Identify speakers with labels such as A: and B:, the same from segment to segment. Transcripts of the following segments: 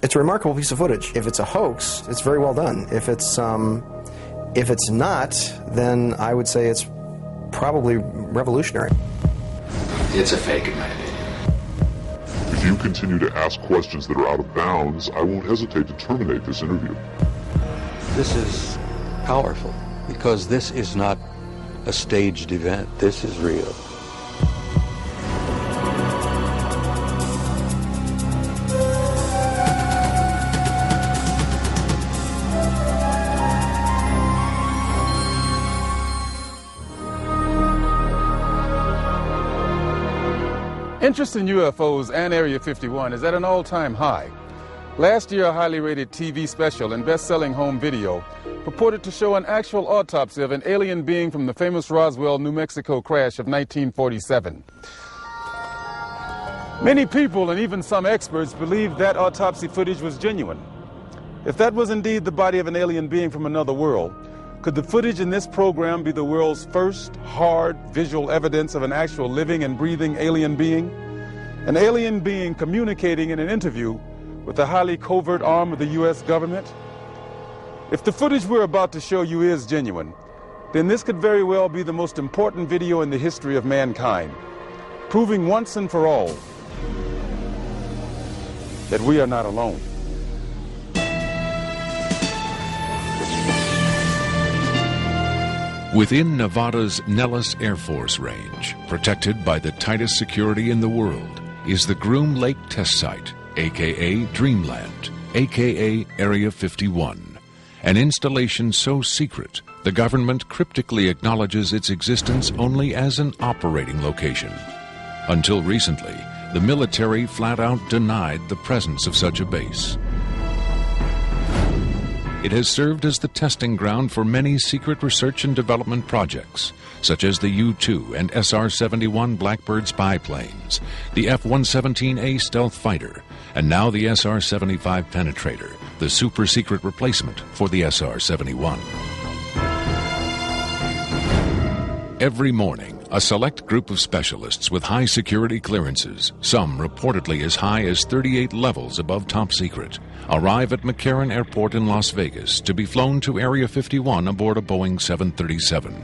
A: It's a remarkable piece of footage. If it's a hoax, it's very well done. If it's not, then I would say it's probably revolutionary.
B: It's a fake, in my opinion.
C: If you continue to ask questions that are out of bounds, I won't hesitate to terminate this interview.
D: This is powerful because this is not a staged event. This is real.
E: Interest in UFOs and Area 51 is at an all-time high. Last year, a highly rated TV special and best-selling home video purported to show an actual autopsy of an alien being from the famous Roswell, New Mexico crash of 1947. Many people and even some experts believed that autopsy footage was genuine. If that was indeed the body of an alien being from another world, could the footage in this program be the world's first hard visual evidence of an actual living and breathing alien being? An alien being communicating in an interview with a highly covert arm of the U.S. government? If the footage we're about to show you is genuine, then this could very well be the most important video in the history of mankind, proving once and for all that we are not alone.
F: Within Nevada's Nellis Air Force Range, protected by the tightest security in the world, is the Groom Lake Test Site, a.k.a. Dreamland, a.k.a. Area 51, an installation so secret the government cryptically acknowledges its existence only as an operating location. Until recently, the military flat out denied the presence of such a base. It has served as the testing ground for many secret research and development projects, such as the U-2 and SR-71 Blackbird spy planes, the F-117A stealth fighter, and now the SR-75 penetrator, the super-secret replacement for the SR-71. Every morning, a select group of specialists with high security clearances, some reportedly as high as 38 levels above top secret, arrive at McCarran Airport in Las Vegas to be flown to Area 51 aboard a Boeing 737.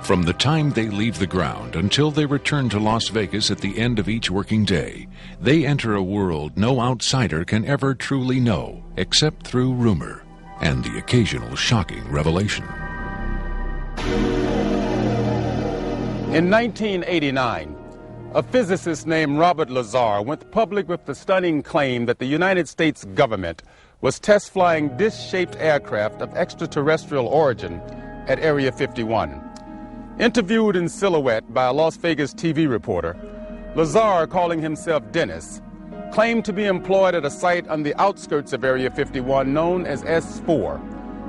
F: From the time they leave the ground until they return to Las Vegas at the end of each working day, they enter a world no outsider can ever truly know, except through rumor and the occasional shocking revelation.
E: In 1989, a physicist named Robert Lazar went public with the stunning claim that the United States government was test flying disc-shaped aircraft of extraterrestrial origin at Area 51. Interviewed in silhouette by a Las Vegas TV reporter, Lazar, calling himself Dennis, claimed to be employed at a site on the outskirts of Area 51 known as S4,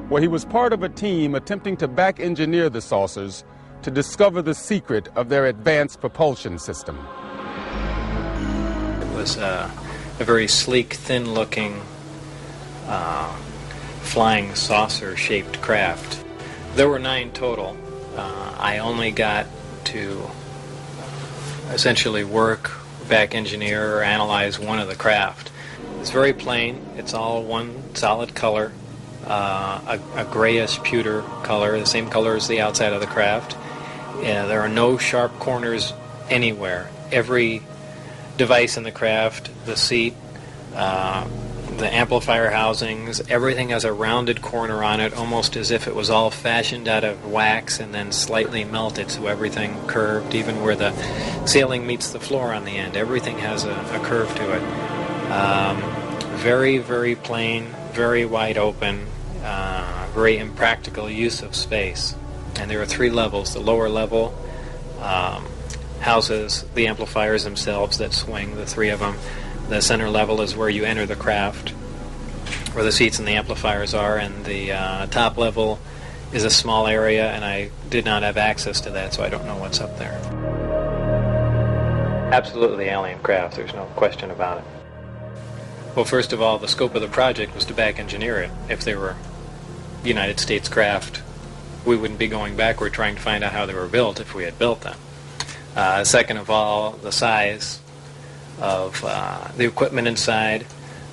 E: where he was part of a team attempting to back-engineer the saucers to discover the secret of their advanced propulsion system.
G: It was a very sleek, thin-looking, flying saucer-shaped craft. There were 9 total. I only got to essentially work, back engineer, or analyze one of the craft. It's very plain. It's all one solid color, a grayish pewter color, the same color as the outside of the craft. There are no sharp corners anywhere. Every device in the craft, the seat, the amplifier housings, everything has a rounded corner on it, almost as if it was all fashioned out of wax and then slightly melted, so everything curved, even where the ceiling meets the floor on the end. Everything has a curve to it. Very, very plain, very wide open, very impractical use of space. And there are 3 levels. The lower level houses the amplifiers themselves that swing, the 3 of them. The center level is where you enter the craft, where the seats and the amplifiers are, and the top level is a small area, and I did not have access to that, so I don't know what's up there. Absolutely alien craft, there's no question about it. Well, first of all, the scope of the project was to back engineer it. If they were United States craft, we wouldn't be going backward trying to find out how they were built if we had built them. Second of all, the size of the equipment inside,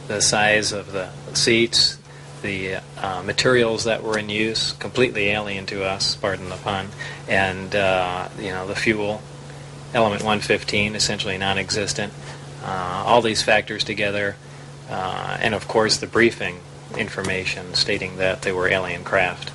G: the size of the seats, the materials that were in use, completely alien to us, pardon the pun, and the fuel, element 115, essentially non-existent. All these factors together, and of course the briefing information stating that they were alien craft.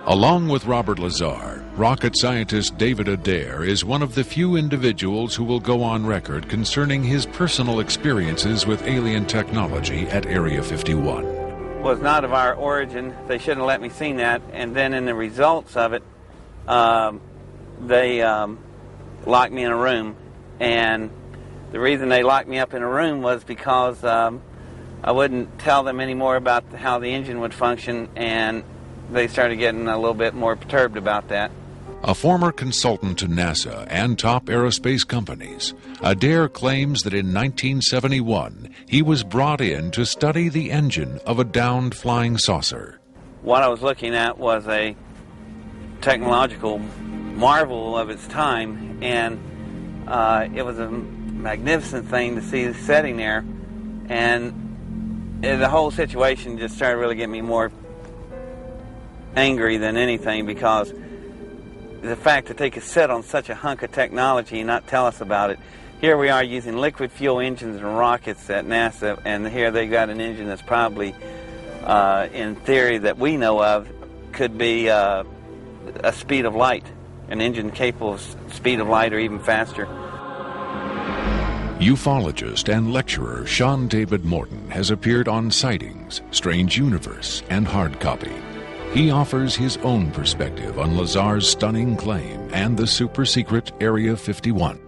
F: Along with Robert Lazar, rocket scientist David Adair is one of the few individuals who will go on record concerning his personal experiences with alien technology at Area 51.
H: Was not of our origin. They shouldn't have let me see that. And then in the results of it, they locked me in a room. And the reason they locked me up in a room was because I wouldn't tell them any more about how the engine would function, and they started getting a little bit more perturbed about that.
F: A former consultant to NASA and top aerospace companies, Adair claims that in 1971 he was brought in to study the engine of a downed flying saucer.
H: What I was looking at was a technological marvel of its time, and it was a magnificent thing to see sitting there, and the whole situation just started really getting me more angry than anything, because the fact that they could sit on such a hunk of technology and not tell us about it. Here we are using liquid fuel engines and rockets at NASA, and here they got an engine that's probably, in theory that we know of, could be a speed of light, an engine capable of speed of light or even faster.
F: Ufologist and lecturer Sean David Morton has appeared on Sightings, Strange Universe, and Hard Copy. He offers his own perspective on Lazar's stunning claim and the super-secret Area 51.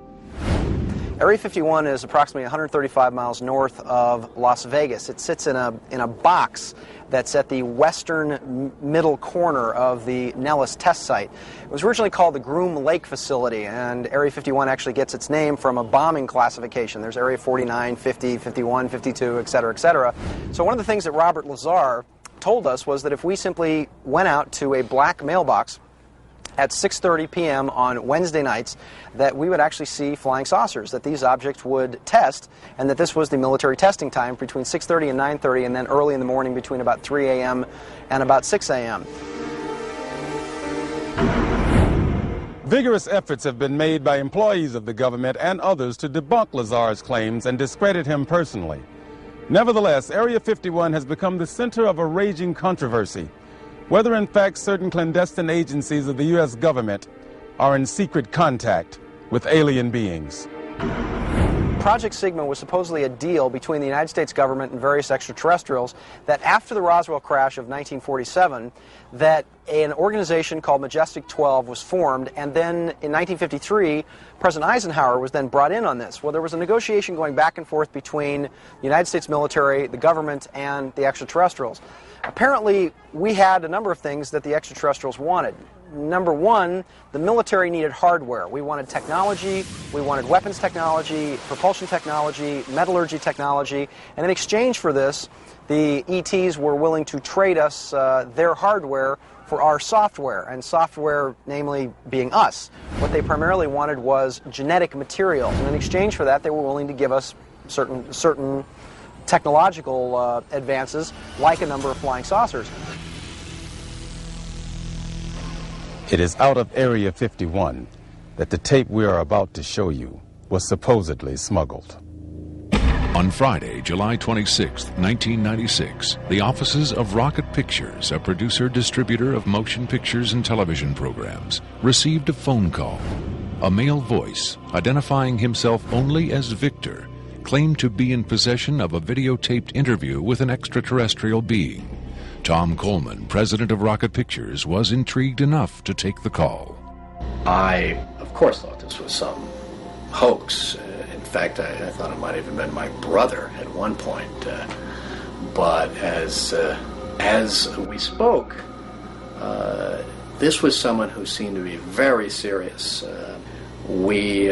A: Area 51 is approximately 135 miles north of Las Vegas. It sits in a box that's at the western middle corner of the Nellis test site. It was originally called the Groom Lake Facility, and Area 51 actually gets its name from a bombing classification. There's Area 49, 50, 51, 52, et cetera, et cetera. So one of the things that Robert Lazar told us was that if we simply went out to a black mailbox at 6:30 p.m. on Wednesday nights, that we would actually see flying saucers, that these objects would test, and that this was the military testing time between 6:30 and 9:30, and then early in the morning between about 3 a.m. and about 6 a.m.
E: Vigorous efforts have been made by employees of the government and others to debunk Lazar's claims and discredit him personally. Nevertheless, Area 51 has become the center of a raging controversy, whether in fact certain clandestine agencies of the U.S. government are in secret contact with alien beings.
A: Project Sigma was supposedly a deal between the United States government and various extraterrestrials that after the Roswell crash of 1947, that an organization called Majestic 12 was formed, and then in 1953, President Eisenhower was then brought in on this. Well, there was a negotiation going back and forth between the United States military, the government, and the extraterrestrials. Apparently, we had a number of things that the extraterrestrials wanted. Number one, the military needed hardware. We wanted technology, we wanted weapons technology, propulsion technology, metallurgy technology, and in exchange for this, the ETs were willing to trade us their hardware for our software, and software namely being us. What they primarily wanted was genetic material, and in exchange for that, they were willing to give us certain technological advances, like a number of flying saucers.
E: It is out of Area 51 that the tape we are about to show you was supposedly smuggled.
F: On Friday, July 26, 1996, the offices of Rocket Pictures, a producer-distributor of motion pictures and television programs, received a phone call. A male voice, identifying himself only as Victor, claimed to be in possession of a videotaped interview with an extraterrestrial being. Tom Coleman, president of Rocket Pictures, was intrigued enough to take the call.
B: I, of course, thought this was some hoax. In fact, I thought it might have even been my brother at one point. But as we spoke, this was someone who seemed to be very serious. We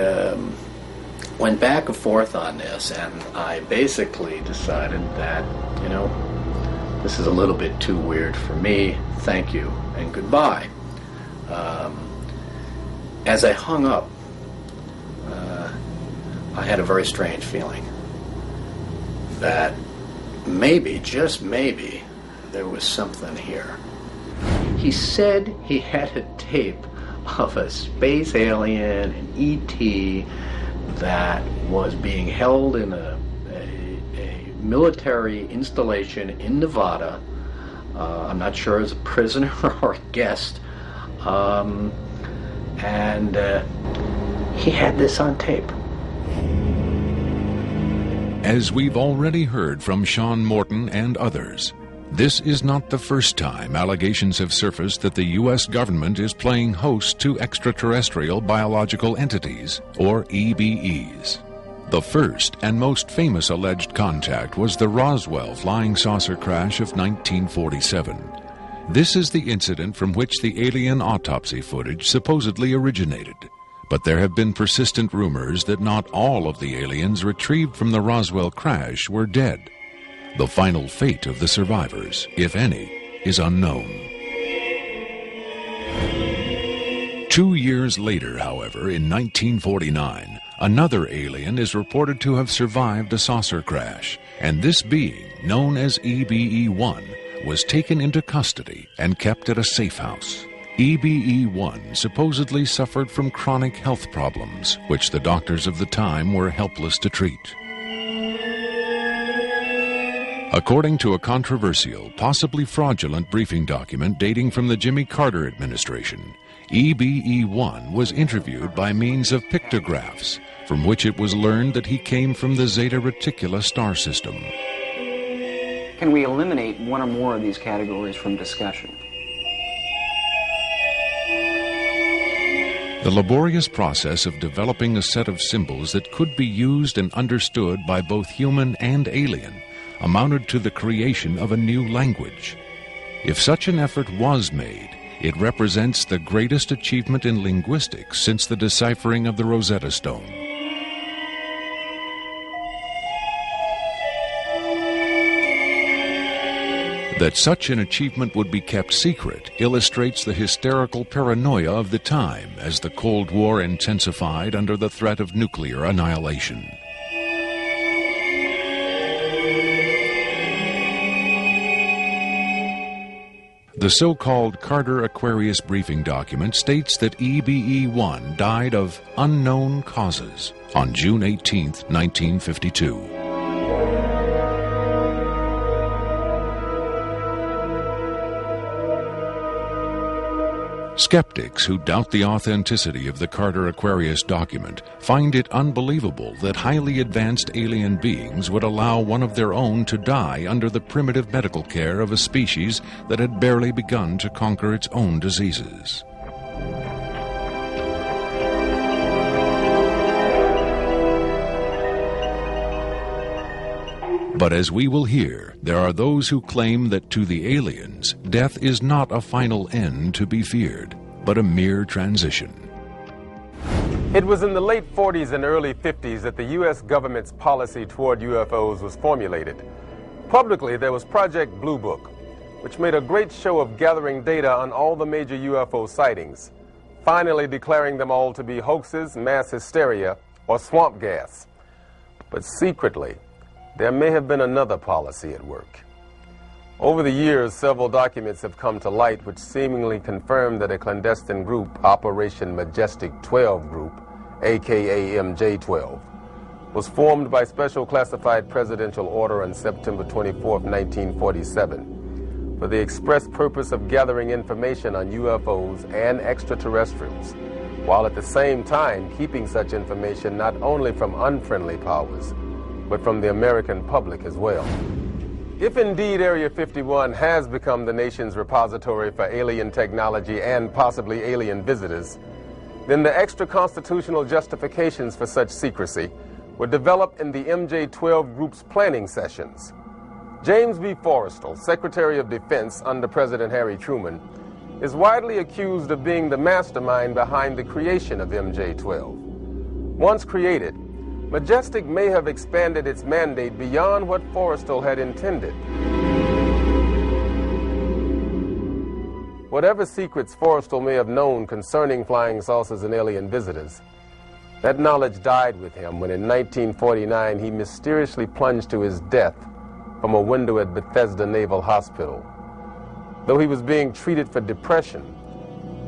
B: went back and forth on this, and I basically decided that, this is a little bit too weird for me. Thank you and goodbye. As I hung up, I had a very strange feeling that maybe, just maybe, there was something here. He said he had a tape of a space alien, an ET, that was being held in a military installation in Nevada. I'm not sure as a prisoner or a guest. And he had this on tape.
F: As we've already heard from Sean Morton and others, this is not the first time allegations have surfaced that the U.S. government is playing host to extraterrestrial biological entities, or EBEs. The first and most famous alleged contact was the Roswell flying saucer crash of 1947. This is the incident from which the alien autopsy footage supposedly originated. But there have been persistent rumors that not all of the aliens retrieved from the Roswell crash were dead. The final fate of the survivors, if any, is unknown. 2 years later, however, in 1949, another alien is reported to have survived a saucer crash, and this being, known as EBE-1, was taken into custody and kept at a safe house. EBE-1 supposedly suffered from chronic health problems, which the doctors of the time were helpless to treat. According to a controversial, possibly fraudulent briefing document dating from the Jimmy Carter administration, EBE-1 was interviewed by means of pictographs, from which it was learned that he came from the Zeta Reticuli star system.
A: Can we eliminate one or more of these categories from discussion?
F: The laborious process of developing a set of symbols that could be used and understood by both human and alien amounted to the creation of a new language. If such an effort was made, it represents the greatest achievement in linguistics since the deciphering of the Rosetta Stone. That such an achievement would be kept secret illustrates the hysterical paranoia of the time as the Cold War intensified under the threat of nuclear annihilation. The so-called Carter-Aquarius briefing document states that EBE-1 died of unknown causes on June 18, 1952. Skeptics who doubt the authenticity of the Carter-Aquarius document find it unbelievable that highly advanced alien beings would allow one of their own to die under the primitive medical care of a species that had barely begun to conquer its own diseases. But as we will hear, there are those who claim that to the aliens, death is not a final end to be feared, but a mere transition.
E: It was in the late 40s and early 50s that the U.S. government's policy toward UFOs was formulated. Publicly, there was Project Blue Book, which made a great show of gathering data on all the major UFO sightings, finally declaring them all to be hoaxes, mass hysteria, or swamp gas. But secretly, there may have been another policy at work. Over the years, several documents have come to light which seemingly confirm that a clandestine group, Operation Majestic 12 Group, aka MJ-12, was formed by special classified presidential order on September 24, 1947, for the express purpose of gathering information on UFOs and extraterrestrials, while at the same time keeping such information not only from unfriendly powers, but from the American public as well. If indeed Area 51 has become the nation's repository for alien technology and possibly alien visitors, then the extra-constitutional justifications for such secrecy were developed in the MJ-12 Group's planning sessions. James B. Forrestal, Secretary of Defense under President Harry Truman, is widely accused of being the mastermind behind the creation of MJ-12. Once created, Majestic may have expanded its mandate beyond what Forrestal had intended. Whatever secrets Forrestal may have known concerning flying saucers and alien visitors, that knowledge died with him when in 1949 he mysteriously plunged to his death
I: from a window at Bethesda Naval Hospital. Though he was being treated for depression,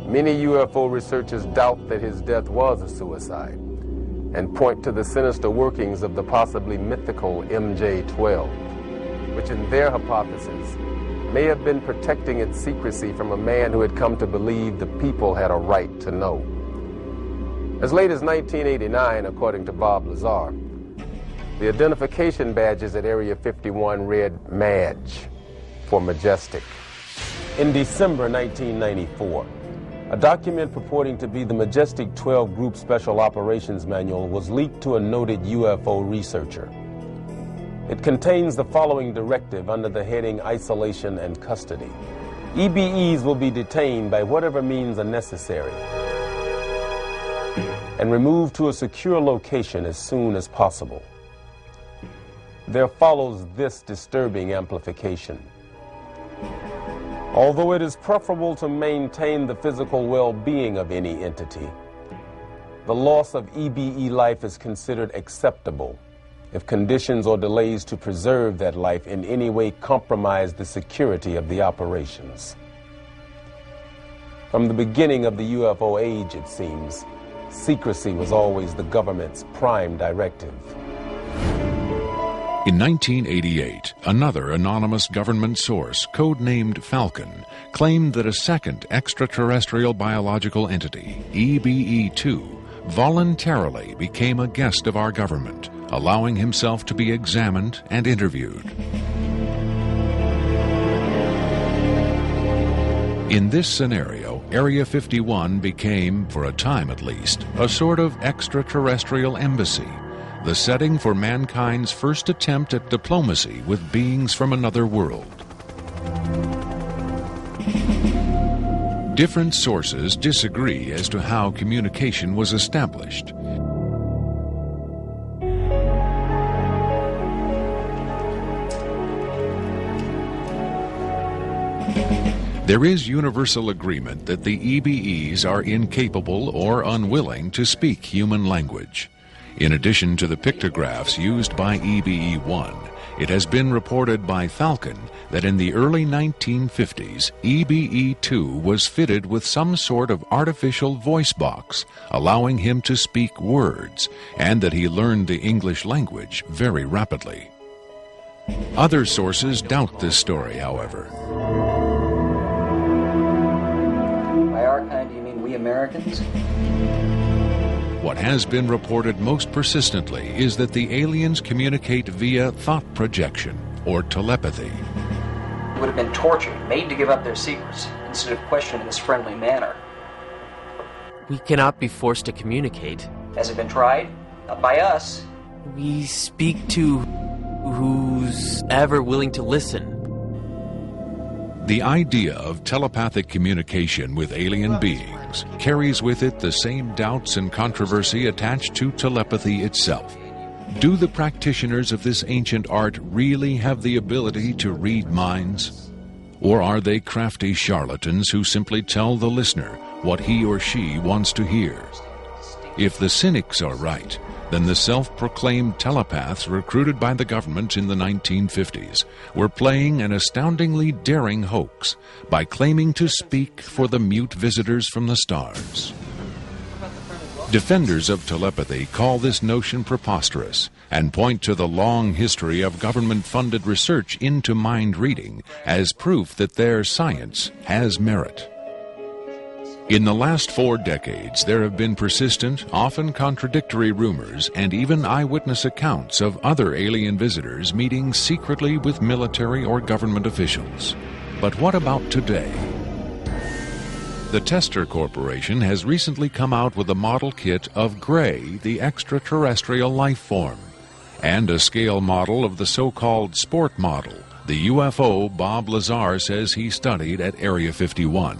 I: many UFO researchers doubt that his death was a suicide and point to the sinister workings of the possibly mythical MJ-12, which in their hypothesis may have been protecting its secrecy from a man who had come to believe the people had a right to know. As late as 1989, according to Bob Lazar, the identification badges at Area 51 read MADGE for Majestic. In December 1994, a document purporting to be the Majestic 12 Group Special Operations Manual was leaked to a noted UFO researcher. It contains the following directive under the heading Isolation and Custody. EBEs will be detained by whatever means are necessary and removed to a secure location as soon as possible. There follows this disturbing amplification. Although it is preferable to maintain the physical well-being of any entity, the loss of EBE life is considered acceptable if conditions or delays to preserve that life in any way compromise the security of the operations. From the beginning of the UFO age, it seems, secrecy was always the government's prime directive.
F: In 1988, another anonymous government source, codenamed Falcon, claimed that a second extraterrestrial biological entity, EBE-2, voluntarily became a guest of our government, allowing himself to be examined and interviewed. In this scenario, Area 51 became, for a time at least, a sort of extraterrestrial embassy, the setting for mankind's first attempt at diplomacy with beings from another world. Different sources disagree as to how communication was established. There is universal agreement that the EBEs are incapable or unwilling to speak human language. In addition to the pictographs used by EBE-1, it has been reported by Falcon that in the early 1950s, EBE-2 was fitted with some sort of artificial voice box, allowing him to speak words, and that he learned the English language very rapidly. Other sources doubt this story, however.
J: By our kind, do you mean we Americans?
F: What has been reported most persistently is that the aliens communicate via thought projection, or telepathy.
J: They would have been tortured, made to give up their secrets, instead of questioned in this friendly manner.
K: We cannot be forced to communicate.
J: Has it been tried? Not by us.
K: We speak to who's ever willing to listen.
F: The idea of telepathic communication with alien beings carries with it the same doubts and controversy attached to telepathy itself. Do the practitioners of this ancient art really have the ability to read minds? Or are they crafty charlatans who simply tell the listener what he or she wants to hear? If the cynics are right, then the self-proclaimed telepaths recruited by the government in the 1950s were playing an astoundingly daring hoax by claiming to speak for the mute visitors from the stars. Defenders of telepathy call this notion preposterous and point to the long history of government-funded research into mind reading as proof that their science has merit. In the last 4 decades, there have been persistent, often contradictory rumors and even eyewitness accounts of other alien visitors meeting secretly with military or government officials. But what about today? The Tester Corporation has recently come out with a model kit of Gray, the extraterrestrial life form, and a scale model of the so-called sport model, the UFO Bob Lazar says he studied at Area 51.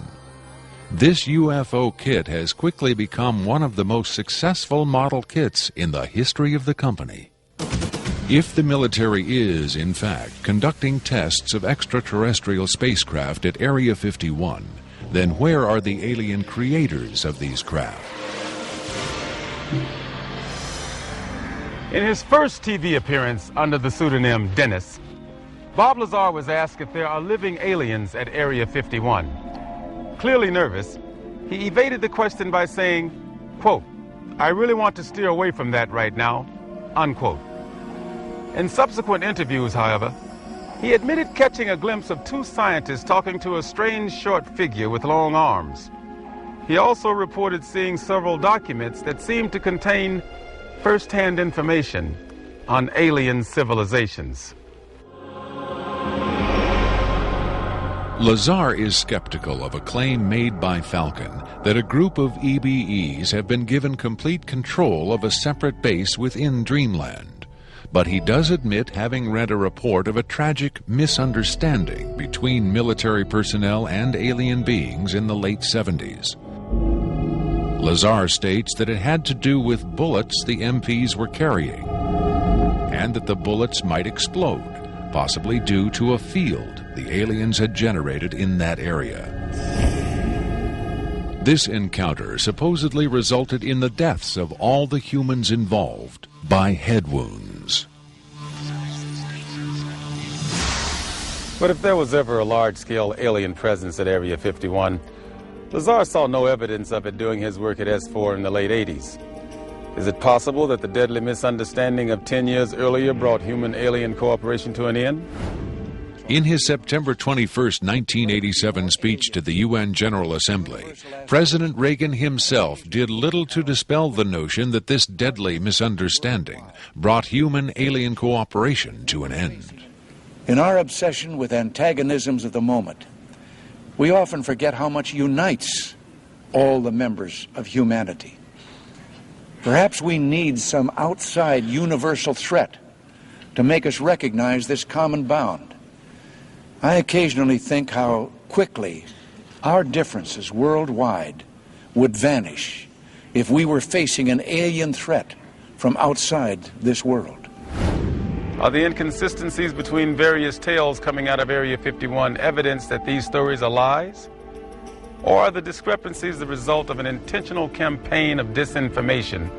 F: This UFO kit has quickly become one of the most successful model kits in the history of the company. If the military is, in fact, conducting tests of extraterrestrial spacecraft at Area 51, then where are the alien creators of these craft?
E: In his first TV appearance under the pseudonym Dennis, Bob Lazar was asked if there are living aliens at Area 51. Clearly nervous, he evaded the question by saying, quote, "I really want to steer away from that right now," unquote. In subsequent interviews, however, he admitted catching a glimpse of two scientists talking to a strange short figure with long arms. He also reported seeing several documents that seemed to contain first-hand information on alien civilizations.
F: Lazar is skeptical of a claim made by Falcon that a group of EBEs have been given complete control of a separate base within Dreamland. But he does admit having read a report of a tragic misunderstanding between military personnel and alien beings in the late 70s. Lazar states that it had to do with bullets the MPs were carrying, and that the bullets might explode, possibly due to a field the aliens had generated in that area. This encounter supposedly resulted in the deaths of all the humans involved by head wounds.
E: But if there was ever a large-scale alien presence at Area 51, Lazar saw no evidence of it doing his work at S4 in the late 80s. Is it possible that the deadly misunderstanding of 10 years earlier brought human-alien cooperation to an end?
F: In his September 21, 1987 speech to the UN General Assembly, President Reagan himself did little to dispel the notion that this deadly misunderstanding brought human-alien cooperation to an end.
L: In our obsession with antagonisms of the moment, we often forget how much unites all the members of humanity. Perhaps we need some outside universal threat to make us recognize this common bound. I occasionally think how quickly our differences worldwide would vanish if we were facing an alien threat from outside this world.
E: Are the inconsistencies between various tales coming out of Area 51 evidence that these stories are lies? Or are the discrepancies the result of an intentional campaign of disinformation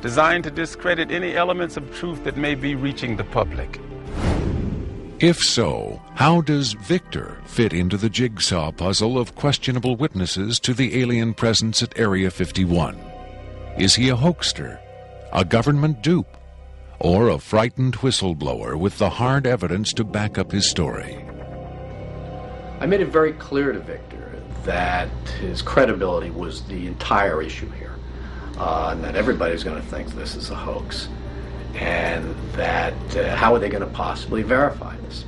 E: designed to discredit any elements of truth that may be reaching the public?
F: If so, how does Victor fit into the jigsaw puzzle of questionable witnesses to the alien presence at Area 51? Is he a hoaxer, a government dupe, or a frightened whistleblower with the hard evidence to back up his story?
B: I made it very clear to Victor that his credibility was the entire issue here, and that everybody's going to think this is a hoax, and that how are they going to possibly verify this?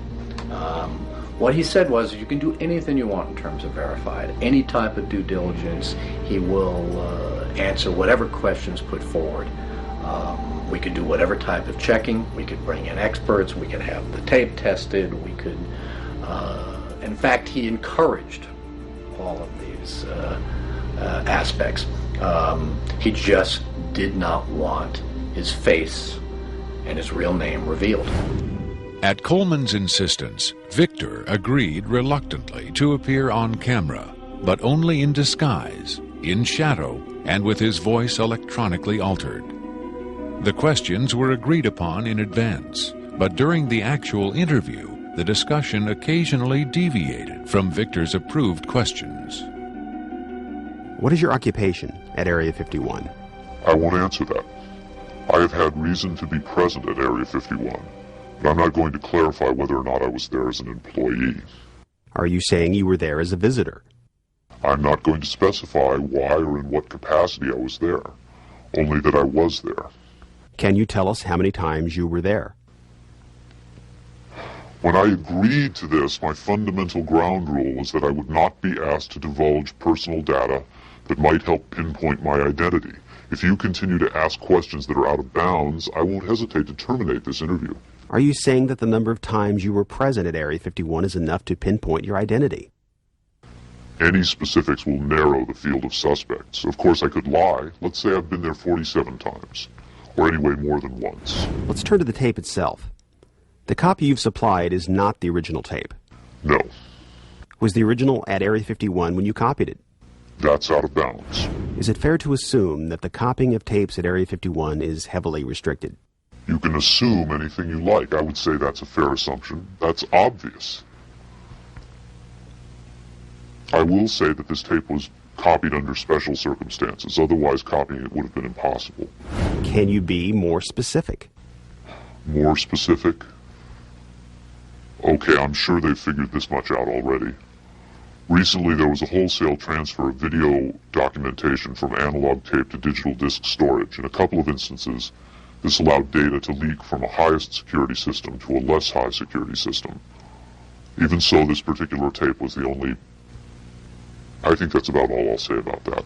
B: What he said was, you can do anything you want in terms of verified, any type of due diligence. He will answer whatever questions put forward. We could do whatever type of checking. We could bring in experts. We could have the tape tested. We could, in fact, he encouraged all of these aspects. He just did not want his face and his real name revealed.
F: At Coleman's insistence, Victor agreed reluctantly to appear on camera, but only in disguise, in shadow, and with his voice electronically altered. The questions were agreed upon in advance, but during the actual interview, the discussion occasionally deviated from Victor's approved questions.
M: What is your occupation at Area 51?
C: I won't answer that. I have had reason to be present at Area 51, but I'm not going to clarify whether or not I was there as an employee.
M: Are you saying you were there as a visitor?
C: I'm not going to specify why or in what capacity I was there, only that I was there.
M: Can you tell us how many times you were there?
C: When I agreed to this, my fundamental ground rule was that I would not be asked to divulge personal data that might help pinpoint my identity. If you continue to ask questions that are out of bounds, I won't hesitate to terminate this interview.
M: Are you saying that the number of times you were present at Area 51 is enough to pinpoint your identity?
C: Any specifics will narrow the field of suspects. Of course, I could lie. Let's say I've been there 47 times, or anyway more than once.
M: Let's turn to the tape itself. The copy you've supplied is not the original tape.
C: No.
M: Was the original at Area 51 when you copied it?
C: That's out of bounds.
M: Is it fair to assume that the copying of tapes at Area 51 is heavily restricted?
C: You can assume anything you like. I would say that's a fair assumption. That's obvious. I will say that this tape was copied under special circumstances. Otherwise, copying it would have been impossible.
M: Can you be more specific?
C: More specific? Okay, I'm sure they've figured this much out already. Recently, there was a wholesale transfer of video documentation from analog tape to digital disc storage. In a couple of instances, this allowed data to leak from a highest security system to a less high security system. Even so, this particular tape was the only... I think that's about all I'll say about that.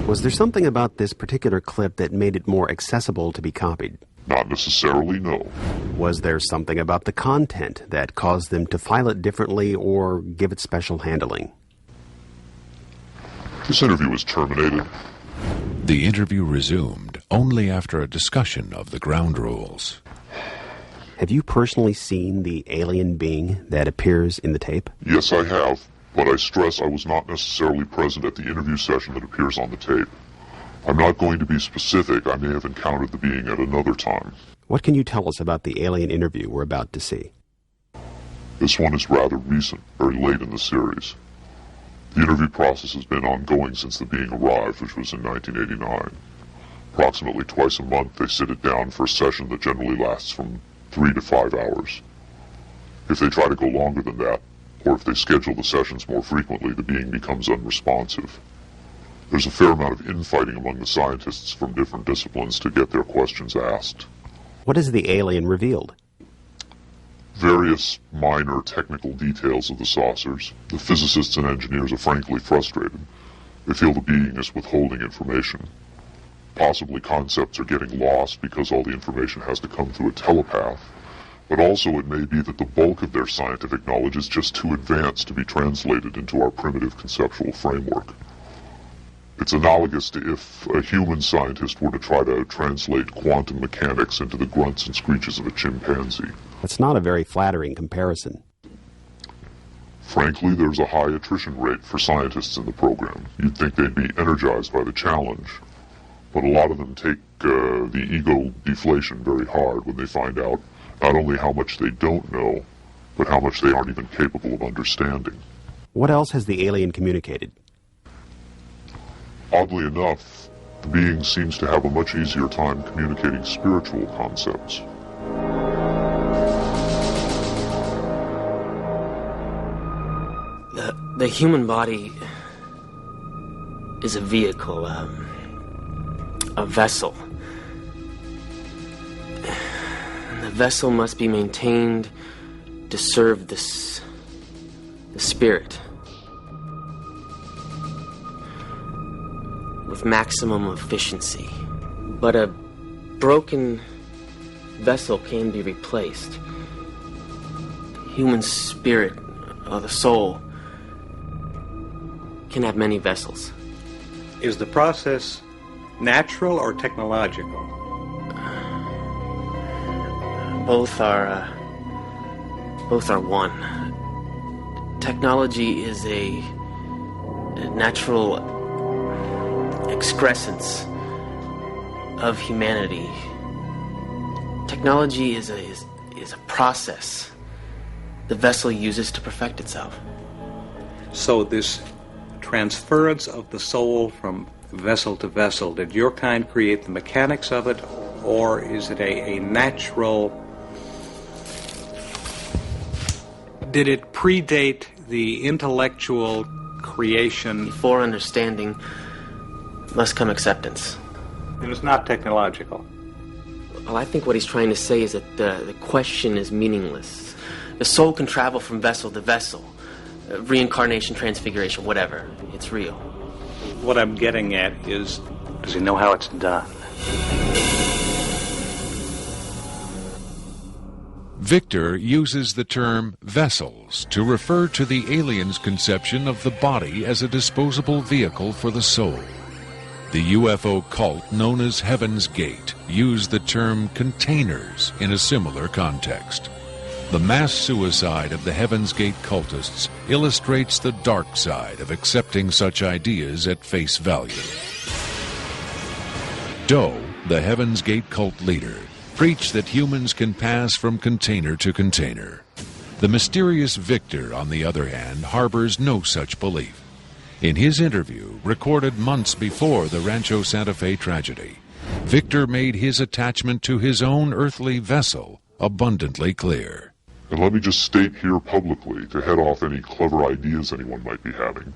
M: Was there something about this particular clip that made it more accessible to be copied?
C: Not necessarily, no.
M: Was there something about the content that caused them to file it differently or give it special handling?
C: This interview was terminated.
F: The interview resumed only after a discussion of the ground rules.
M: Have you personally seen the alien being that appears in the tape?
C: Yes, I have, but I stress I was not necessarily present at the interview session that appears on the tape. I'm not going to be specific. I may have encountered the being at another time.
M: What can you tell us about the alien interview we're about to see?
C: This one is rather recent, very late in the series. The interview process has been ongoing since the being arrived, which was in 1989. Approximately twice a month, they sit it down for a session that generally lasts from 3 to 5 hours. If they try to go longer than that, or if they schedule the sessions more frequently, the being becomes unresponsive. There's a fair amount of infighting among the scientists from different disciplines to get their questions asked.
M: What has the alien revealed?
C: Various minor technical details of the saucers. The physicists and engineers are frankly frustrated. They feel the being is withholding information. Possibly concepts are getting lost because all the information has to come through a telepath. But also it may be that the bulk of their scientific knowledge is just too advanced to be translated into our primitive conceptual framework. It's analogous to if a human scientist were to try to translate quantum mechanics into the grunts and screeches of a chimpanzee.
M: That's not a very flattering comparison.
C: Frankly, there's a high attrition rate for scientists in the program. You'd think they'd be energized by the challenge. But a lot of them take the ego deflation very hard when they find out not only how much they don't know, but how much they aren't even capable of understanding.
M: What else has the alien communicated?
C: Oddly enough, the being seems to have a much easier time communicating spiritual concepts.
K: The human body is a vehicle, a vessel. And the vessel must be maintained to serve the spirit with maximum efficiency. But a broken vessel can be replaced. The human spirit, or the soul, can have many vessels.
N: Is the process natural or technological?
K: Both are one. Technology is a natural excrescence of humanity. Technology is a process the vessel uses to perfect itself.
N: So this transference of the soul from vessel to vessel, did your kind create the mechanics of it, or is it a natural... Did it predate the intellectual creation?
K: Before understanding must come acceptance.
N: It is not technological.
K: Well, I think what he's trying to say is that the question is meaningless. The soul can travel from vessel to vessel. Reincarnation, transfiguration, whatever. It's real.
N: What I'm getting at is, does he know how it's done?
F: Victor uses the term vessels to refer to the alien's conception of the body as a disposable vehicle for the soul. The UFO cult known as Heaven's Gate used the term containers in a similar context. The mass suicide of the Heaven's Gate cultists illustrates the dark side of accepting such ideas at face value. Doe, the Heaven's Gate cult leader, preach that humans can pass from container to container. The mysterious Victor, on the other hand, harbors no such belief. In his interview, recorded months before the Rancho Santa Fe tragedy, Victor made his attachment to his own earthly vessel abundantly clear.
C: And let me just state here publicly, to head off any clever ideas anyone might be having,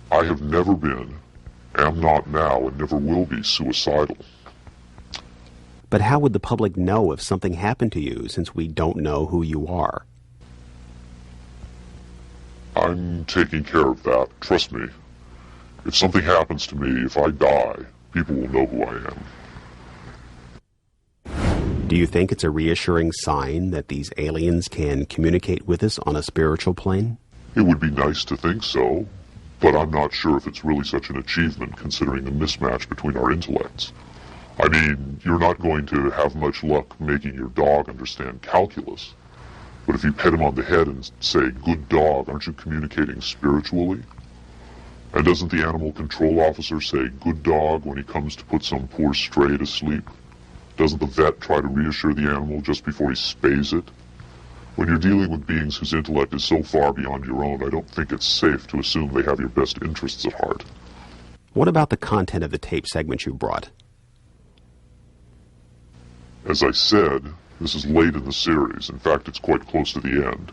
C: I have never been, am not now, and never will be suicidal.
M: But how would the public know if something happened to you, since we don't know who you are?
C: I'm taking care of that, trust me. If something happens to me, if I die, people will know who I am.
M: Do you think it's a reassuring sign that these aliens can communicate with us on a spiritual plane?
C: It would be nice to think so, but I'm not sure if it's really such an achievement considering the mismatch between our intellects. I mean, you're not going to have much luck making your dog understand calculus, but if you pet him on the head and say, "Good dog," aren't you communicating spiritually? And doesn't the animal control officer say, "Good dog," when he comes to put some poor stray to sleep? Doesn't the vet try to reassure the animal just before he spays it? When you're dealing with beings whose intellect is so far beyond your own, I don't think it's safe to assume they have your best interests at heart.
M: What about the content of the tape segment you brought?
C: As I said, this is late in the series. In fact, it's quite close to the end.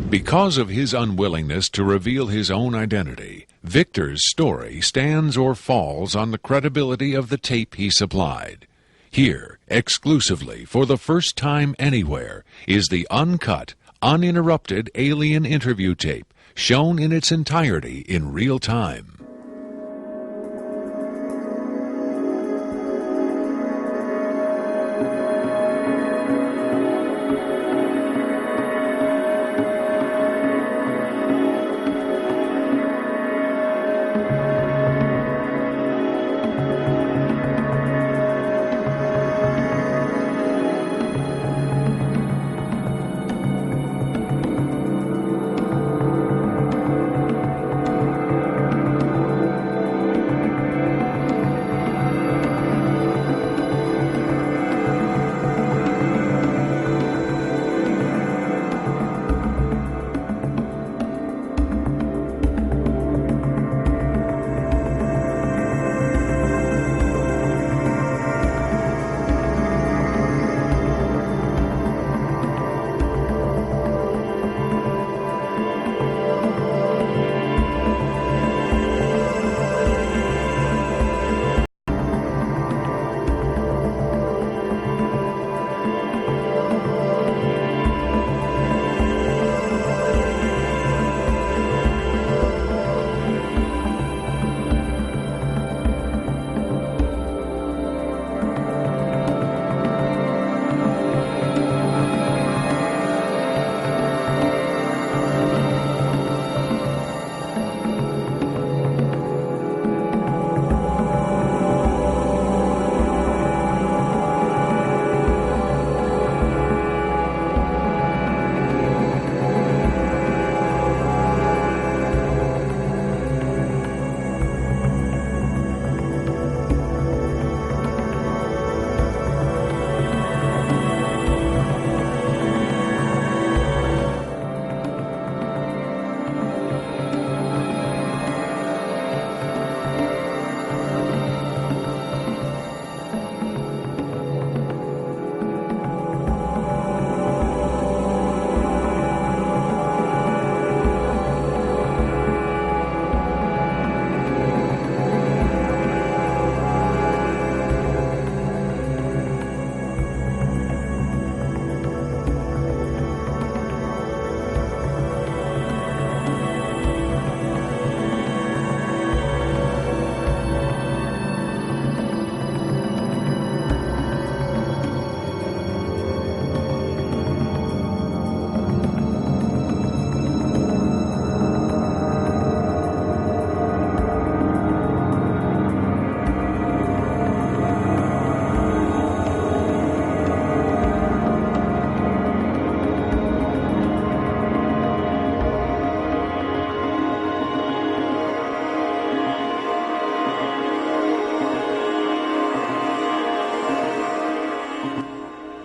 F: Because of his unwillingness to reveal his own identity, Victor's story stands or falls on the credibility of the tape he supplied. Here, exclusively, for the first time anywhere, is the uncut, uninterrupted alien interview tape, shown in its entirety in real time.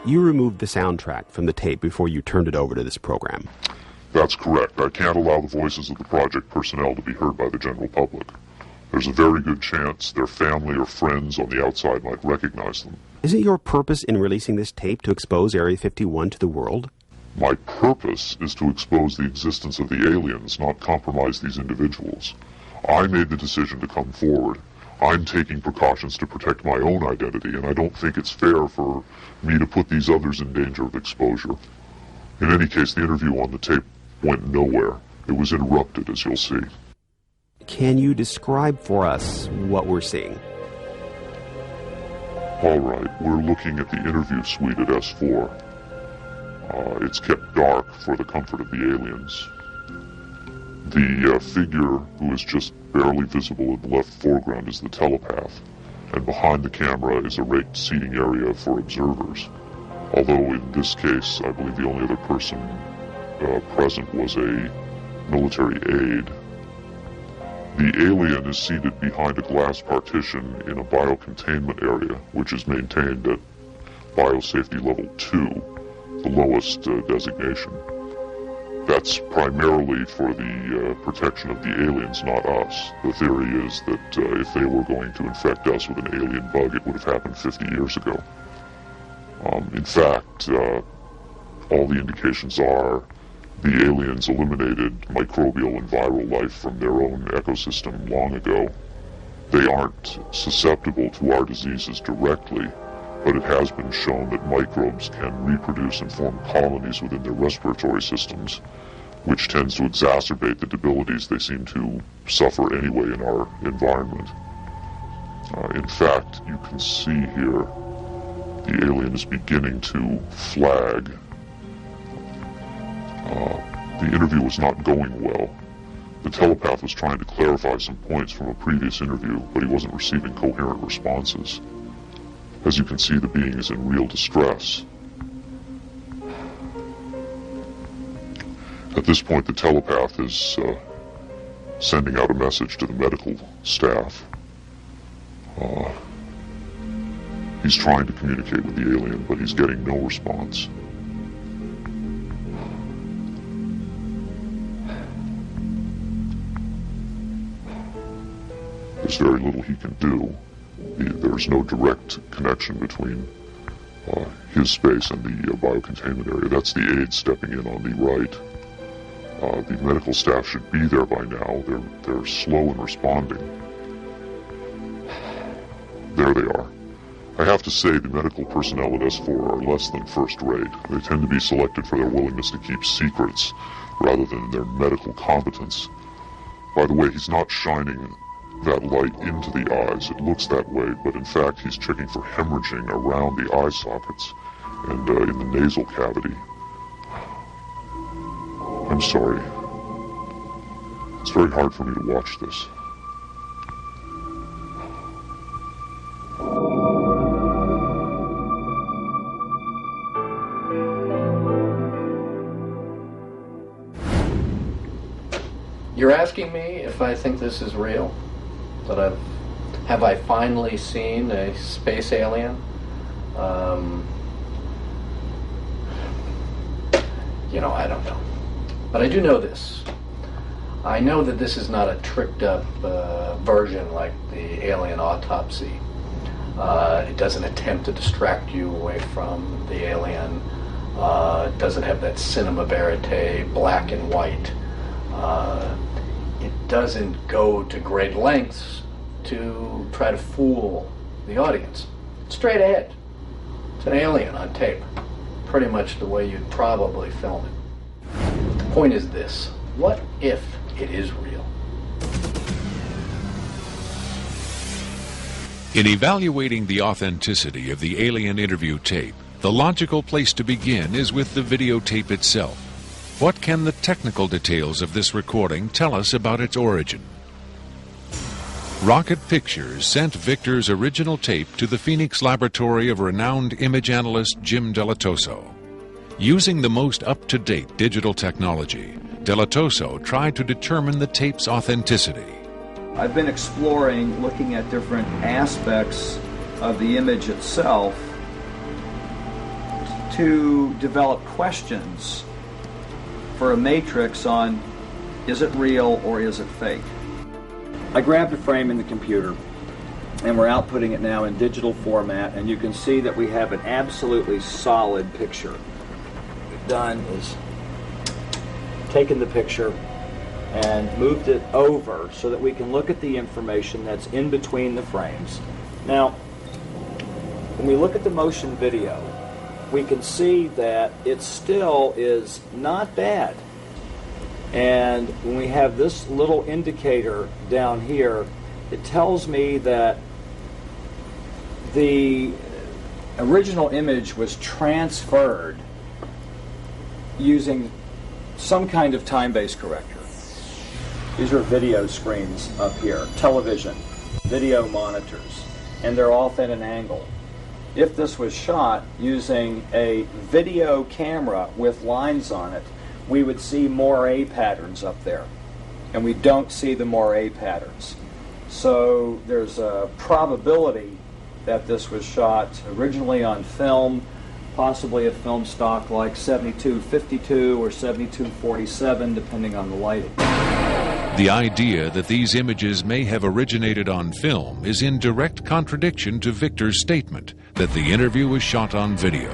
M: You removed the soundtrack from the tape before you turned it over to this program.
C: That's correct. I can't allow the voices of the project personnel to be heard by the general public. There's a very good chance their family or friends on the outside might recognize them.
M: Isn't your purpose in releasing this tape to expose Area 51 to the world?
C: My purpose is to expose the existence of the aliens, not compromise these individuals. I made the decision to come forward. I'm taking precautions to protect my own identity, and I don't think it's fair for me to put these others in danger of exposure. In any case, the interview on the tape went nowhere. It was interrupted, as you'll see.
M: Can you describe for us what we're seeing?
C: All right, we're looking at the interview suite at S4. It's kept dark for the comfort of the aliens. The figure who is just barely visible in the left foreground is the telepath, and behind the camera is a raked seating area for observers. Although in this case, I believe the only other person present was a military aide. The alien is seated behind a glass partition in a biocontainment area, which is maintained at Biosafety Level 2, the lowest designation. That's primarily for the protection of the aliens, not us. The theory is that if they were going to infect us with an alien bug, it would have happened 50 years ago. In fact, all the indications are the aliens eliminated microbial and viral life from their own ecosystem long ago. They aren't susceptible to our diseases directly, but it has been shown that microbes can reproduce and form colonies within their respiratory systems, which tends to exacerbate the debilities they seem to suffer anyway in our environment. In fact, you can see here the alien is beginning to flag. The interview was not going well. The telepath was trying to clarify some points from a previous interview, but he wasn't receiving coherent responses. As you can see, the being is in real distress. At this point, the telepath is sending out a message to the medical staff. He's trying to communicate with the alien, but he's getting no response. There's very little he can do. There's no direct connection between his space and the biocontainment area. That's the aide stepping in on the right. The medical staff should be there by now. They're slow in responding. There they are. I have to say the medical personnel at S4 are less than first rate. They tend to be selected for their willingness to keep secrets rather than their medical competence. By the way, he's not shining that light into the eyes. It looks that way, but in fact he's checking for hemorrhaging around the eye sockets and in the nasal cavity. I'm sorry. It's very hard for me to watch this.
B: You're asking me if I think this is real? That have I finally seen a space alien? I don't know. But I do know this. I know that this is not a tricked up version like the Alien Autopsy. It doesn't attempt to distract you away from the alien. It doesn't have that cinema verite, black and white. It doesn't go to great lengths to try to fool the audience. Straight ahead. It's an alien on tape. Pretty much the way you'd probably film it. The point is this: what if it is real?
F: In evaluating the authenticity of the alien interview tape, the logical place to begin is with the videotape itself. What can the technical details of this recording tell us about its origin? Rocket Pictures sent Victor's original tape to the Phoenix laboratory of renowned image analyst Jim Delatoso. Using the most up-to-date digital technology, Delatoso tried to determine the tape's authenticity.
O: I've been exploring, looking at different aspects of the image itself to develop questions for a matrix on, is it real or is it fake? I grabbed a frame in the computer and we're outputting it now in digital format, and you can see that we have an absolutely solid picture. What we've done is taken the picture and moved it over so that we can look at the information that's in between the frames. Now, when we look at the motion video, we can see that it still is not bad. And when we have this little indicator down here, it tells me that the original image was transferred using some kind of time-based corrector. These are video screens up here, television, video monitors, and they're off at an angle. If this was shot using a video camera with lines on it, we would see moire patterns up there, and we don't see the moire patterns. So there's a probability that this was shot originally on film, possibly a film stock like 7252 or 7247, depending on the lighting.
F: The idea that these images may have originated on film is in direct contradiction to Victor's statement that the interview was shot on video.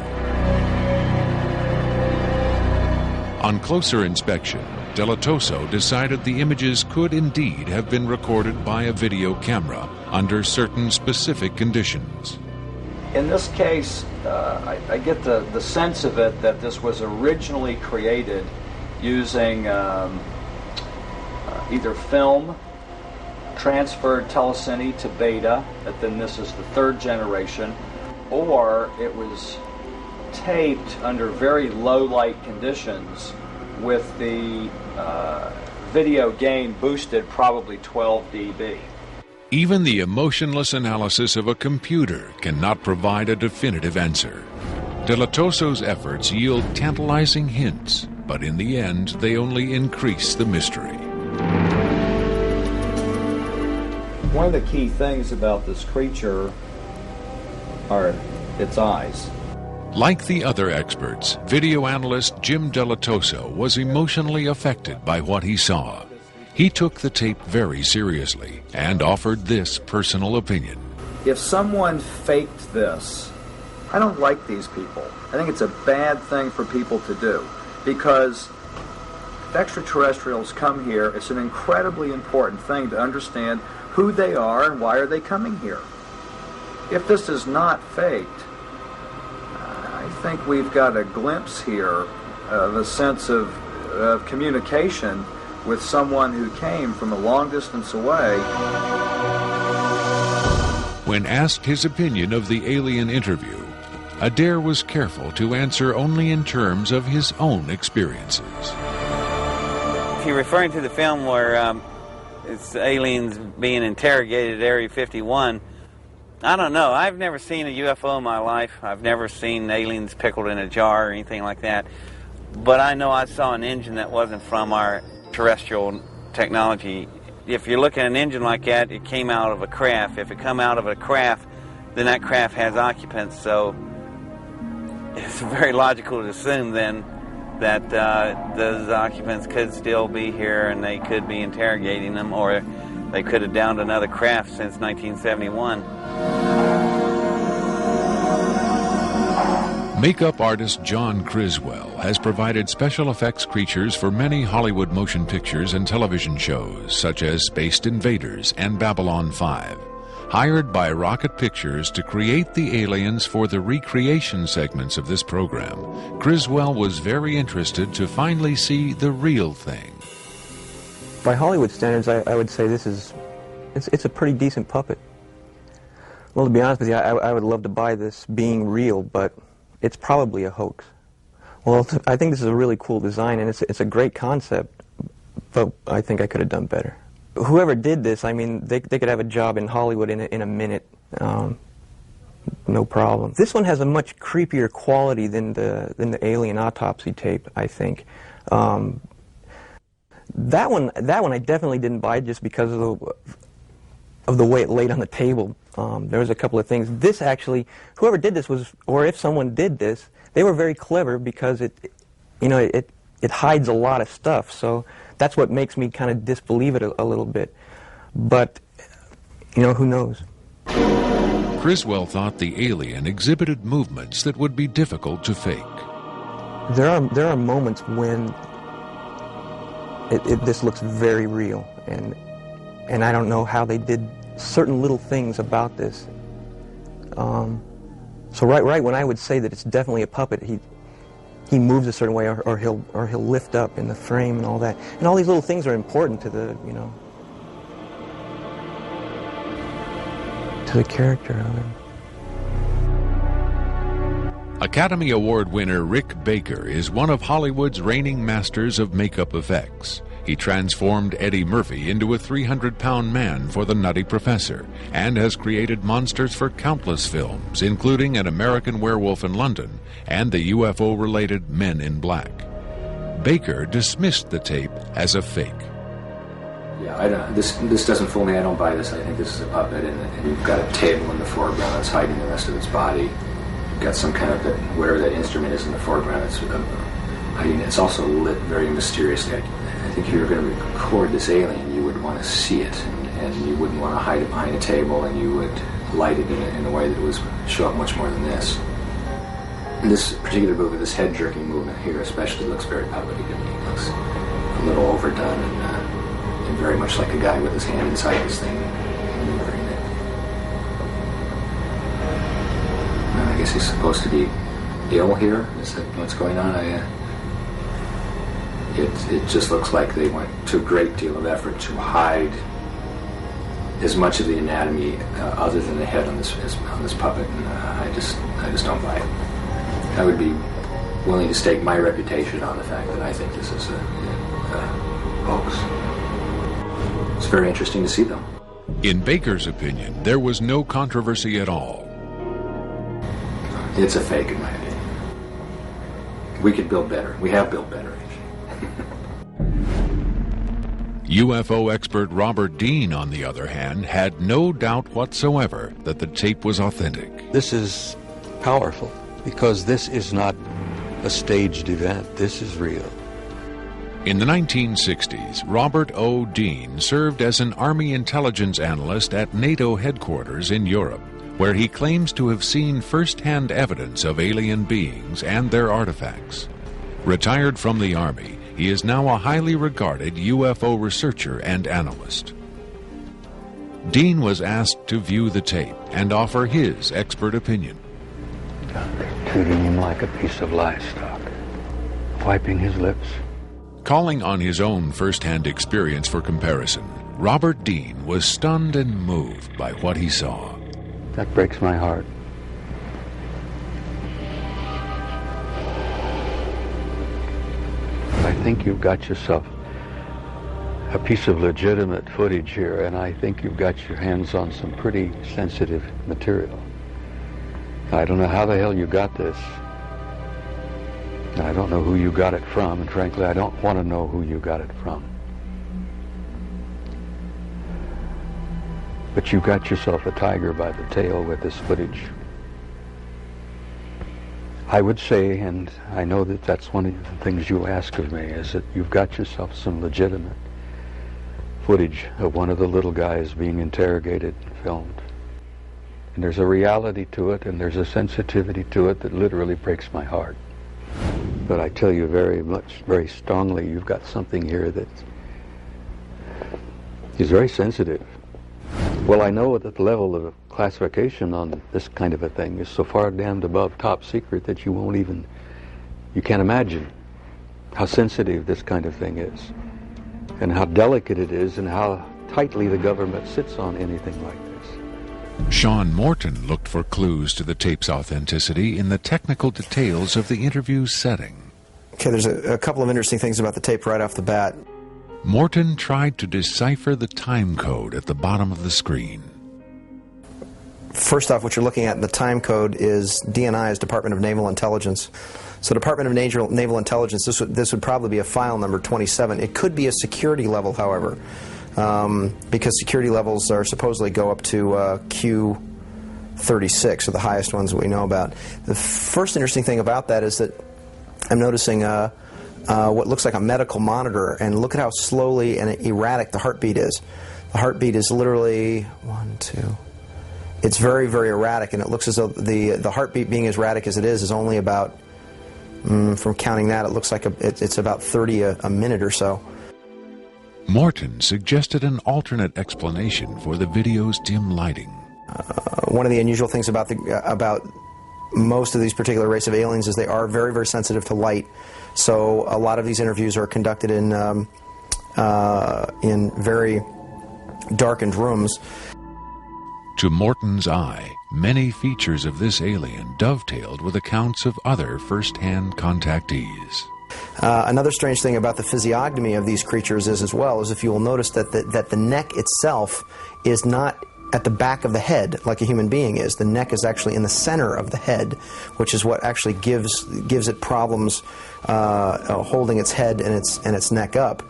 F: On closer inspection, Delatoso decided the images could indeed have been recorded by a video camera under certain specific conditions.
O: In this case, I get the sense of it that this was originally created using either film, transferred telecine to beta, but then this is the third generation, or it was taped under very low light conditions with the video gain boosted probably 12 dB.
F: Even the emotionless analysis of a computer cannot provide a definitive answer. Delatoso's efforts yield tantalizing hints, but in the end they only increase the mystery.
O: One of the key things about this creature are its eyes.
F: Like the other experts, video analyst Jim Delatoso was emotionally affected by what he saw. He took the tape very seriously and offered this personal opinion.
O: If someone faked this, I don't like these people. I think it's a bad thing for people to do, because if extraterrestrials come here, it's an incredibly important thing to understand who they are and why are they coming here. If this is not faked, I think we've got a glimpse here of a sense of communication with someone who came from a long distance away.
F: When asked his opinion of the alien interview, Adair was careful to answer only in terms of his own experiences.
H: If you're referring to the film where it's aliens being interrogated at Area 51, I don't know. I've never seen a UFO in my life. I've never seen aliens pickled in a jar or anything like that. But I know I saw an engine that wasn't from our terrestrial technology. If you look at an engine like that, it came out of a craft. If it come out of a craft, then that craft has occupants. So it's very logical to assume then that those occupants could still be here and they could be interrogating them, or they could have downed another craft since 1971.
F: Makeup artist John Criswell has provided special effects creatures for many Hollywood motion pictures and television shows, such as Spaced Invaders and Babylon 5. Hired by Rocket Pictures to create the aliens for the recreation segments of this program, Criswell was very interested to finally see the real thing.
P: By Hollywood standards, I would say it's a pretty decent puppet. Well, to be honest with you, I would love to buy this being real, but it's probably a hoax. Well, I think this is a really cool design, and it's a great concept, but I think I could have done better. Whoever did this, I mean, they could have a job in Hollywood in a minute, no problem. This one has a much creepier quality than the alien autopsy tape, I think. That one I definitely didn't buy just because of the way it laid on the table. There was a couple of things. This actually, whoever did this was, or if someone did this, they were very clever because it hides a lot of stuff. So that's what makes me kind of disbelieve it a little bit. But, who knows?
F: Criswell thought the alien exhibited movements that would be difficult to fake.
P: There are moments when this looks very real, and I don't know how they did certain little things about this. So right when I would say that it's definitely a puppet, he moves a certain way, or he'll lift up in the frame and all that, and all these little things are important to the to the character of him.
F: Academy Award winner Rick Baker is one of Hollywood's reigning masters of makeup effects. He transformed Eddie Murphy into a 300-pound man for The Nutty Professor and has created monsters for countless films, including An American Werewolf in London and the UFO-related Men in Black. Baker dismissed the tape as a fake.
Q: Yeah, this doesn't fool me. I don't buy this. I think this is a puppet, and you've got a table in the foreground that's hiding the rest of its body. You've got some kind of, whatever that instrument is in the foreground, it's hiding. It's also lit very mysteriously. I think if you were going to record this alien, you would want to see it, and you wouldn't want to hide it behind a table, and you would light it in a way that would show up much more than this. And this particular movement, this head-jerking movement here especially, looks very puppety to me. It looks a little overdone and very much like a guy with his hand inside this thing maneuvering it. And I guess he's supposed to be ill here. Is that what's going on? It just looks like they went to a great deal of effort to hide as much of the anatomy other than the head on this puppet, and I just don't buy it. I would be willing to stake my reputation on the fact that I think this is a hoax. It's very interesting to see them.
F: In Baker's opinion, there was no controversy at all.
Q: It's a fake, in my opinion. We could build better. We have built better.
F: UFO expert Robert Dean, on the other hand, had no doubt whatsoever that the tape was authentic.
D: This is powerful because this is not a staged event. This is real.
F: In the 1960s, Robert O. Dean served as an Army intelligence analyst at NATO headquarters in Europe, where he claims to have seen first-hand evidence of alien beings and their artifacts. Retired from the Army, he is now a highly regarded UFO researcher and analyst. Dean was asked to view the tape and offer his expert opinion.
D: They're treating him like a piece of livestock, wiping his lips.
F: Calling on his own first-hand experience for comparison, Robert Dean was stunned and moved by what he saw.
D: That breaks my heart. I think you've got yourself a piece of legitimate footage here, and I think you've got your hands on some pretty sensitive material. I don't know how the hell you got this. I don't know who you got it from, and frankly, I don't want to know who you got it from. But you got yourself a tiger by the tail with this footage. I would say, and I know that that's one of the things you ask of me, is that you've got yourself some legitimate footage of one of the little guys being interrogated and filmed. And there's a reality to it, and there's a sensitivity to it that literally breaks my heart. But I tell you very strongly, you've got something here that is very sensitive. Well, I know that the level of classification on this kind of a thing is so far damned above top secret that you can't imagine how sensitive this kind of thing is, and how delicate it is, and how tightly the government sits on anything like this.
F: Sean Morton looked for clues to the tape's authenticity in the technical details of the interview's setting.
A: Okay, there's a couple of interesting things about the tape right off the bat.
F: Morton tried to decipher the time code at the bottom of the screen.
A: First off, what you're looking at in the time code is DNI's Department of Naval Intelligence. So Department of Naval Intelligence, this would probably be a file number 27. It could be a security level, however, because security levels are supposedly go up to 36 are the highest ones that we know about. The first interesting thing about that is that I'm noticing what looks like a medical monitor, and look at how slowly and erratic the heartbeat is. The heartbeat is literally 1, 2. It's very, very erratic, and it looks as though the heartbeat, being as erratic as it is only about, from counting that, it looks like it's about 30 a minute or so.
F: Morton suggested an alternate explanation for the video's dim lighting.
A: One of the unusual things about most of these particular race of aliens is they are very, very sensitive to light. So a lot of these interviews are conducted in very darkened rooms.
F: To Morton's eye, many features of this alien dovetailed with accounts of other first-hand contactees.
A: Another strange thing about the physiognomy of these creatures is, as well, is if you will notice that the neck itself is not at the back of the head like a human being is. The neck is actually in the center of the head, which is what actually gives it problems holding its head and its neck up.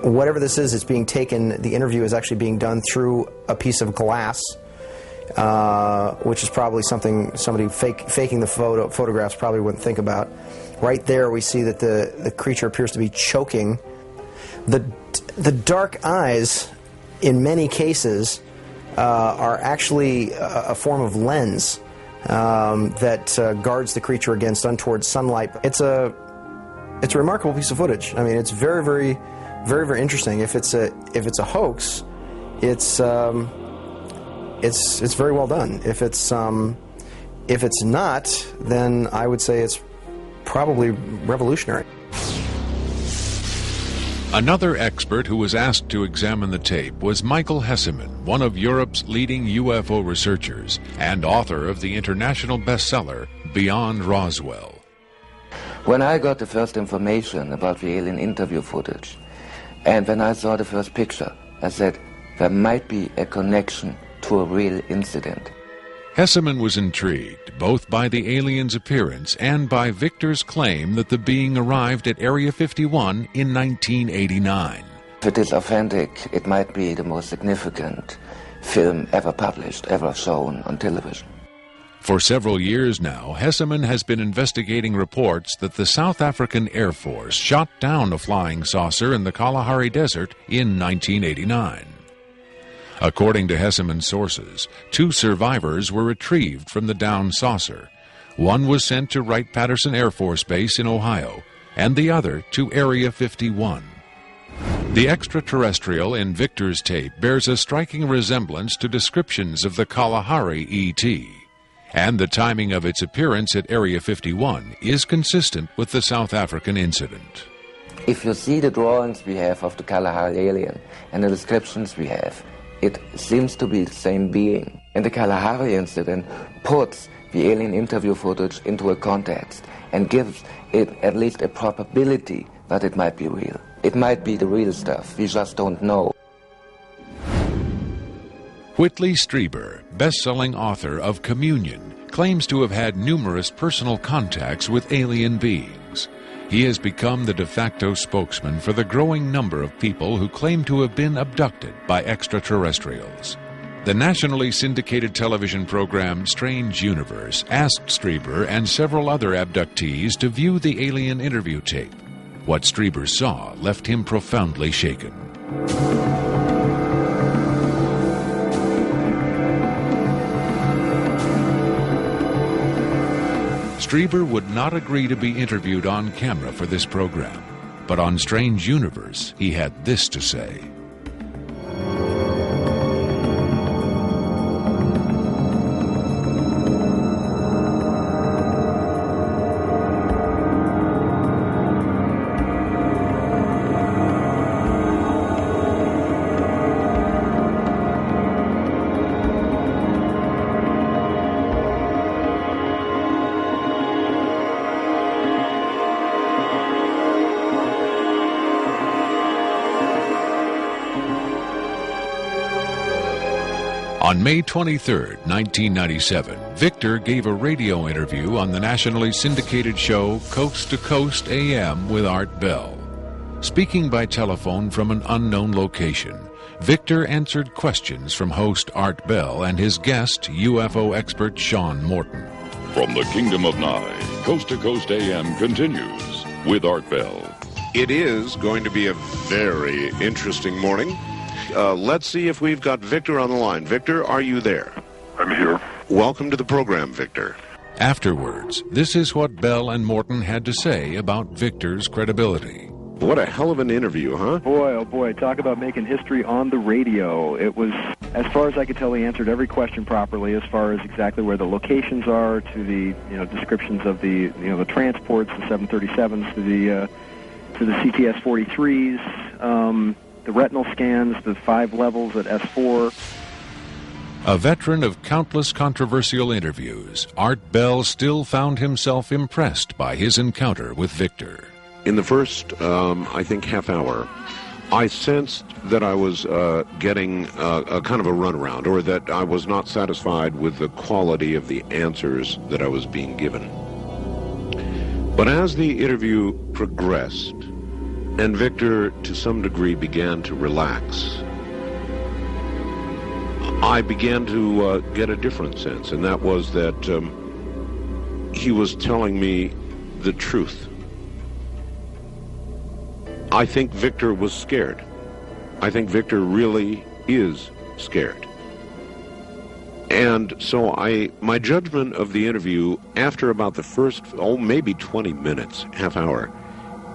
A: Whatever this is, it's being taken. The interview is actually being done through a piece of glass, which is probably something somebody faking the photographs probably wouldn't think about. Right there, we see that the creature appears to be choking. The dark eyes, in many cases, are actually a form of lens that guards the creature against untoward sunlight. It's a remarkable piece of footage. I mean, it's very, very, very, very interesting. If it's a hoax, it's very well done. If it's not, then I would say it's probably revolutionary.
F: Another expert who was asked to examine the tape was Michael Hesseman, one of Europe's leading UFO researchers and author of the international bestseller Beyond Roswell.
R: When I got the first information about the alien interview footage, and when I saw the first picture, I said there might be a connection to a real incident.
F: Hesseman was intrigued both by the alien's appearance and by Victor's claim that the being arrived at Area 51 in 1989.
R: If it is authentic, it might be the most significant film ever published, ever shown on television.
F: For several years now, Hesseman has been investigating reports that the South African Air Force shot down a flying saucer in the Kalahari Desert in 1989. According to Hesseman's sources, 2 survivors were retrieved from the downed saucer. One was sent to Wright-Patterson Air Force Base in Ohio, and the other to Area 51. The extraterrestrial in Victor's tape bears a striking resemblance to descriptions of the Kalahari ET, and the timing of its appearance at Area 51 is consistent with the South African incident.
R: If you see the drawings we have of the Kalahari alien and the descriptions we have, it seems to be the same being. And the Kalahari incident puts the alien interview footage into a context and gives it at least a probability that it might be real. It might be the real stuff, we just don't know.
F: Whitley Strieber, best-selling author of Communion, claims to have had numerous personal contacts with alien beings. He has become the de facto spokesman for the growing number of people who claim to have been abducted by extraterrestrials. The nationally syndicated television program Strange Universe asked Strieber and several other abductees to view the alien interview tape. What Strieber saw left him profoundly shaken. Strieber would not agree to be interviewed on camera for this program, but on Strange Universe, he had this to say. On May 23, 1997, Victor gave a radio interview on the nationally syndicated show Coast to Coast AM with Art Bell. Speaking by telephone from an unknown location, Victor answered questions from host Art Bell and his guest, UFO expert Sean Morton.
S: From the Kingdom of Nye, Coast to Coast AM continues with Art Bell.
T: It is going to be a very interesting morning. Let's see if we've got Victor on the line. Victor, are you there?
C: I'm here.
T: Welcome to the program, Victor.
F: Afterwards, this is what Bell and Morton had to say about Victor's credibility.
T: What a hell of an interview, huh?
U: Boy, oh boy, talk about making history on the radio. It was, as far as I could tell, he answered every question properly as far as exactly where the locations are, to the descriptions of the the transports, the 737s, to the CTS-43s, the retinal scans, the 5 levels at S4.
F: A veteran of countless controversial interviews, Art Bell still found himself impressed by his encounter with Victor.
T: In the first, I think, half hour, I sensed that I was getting a kind of a runaround, or that I was not satisfied with the quality of the answers that I was being given. But as the interview progressed, and Victor, to some degree, began to relax, I began to get a different sense, and that was that he was telling me the truth. I think Victor was scared. I think Victor really is scared. And so my judgment of the interview after about the first, maybe 20 minutes, half hour,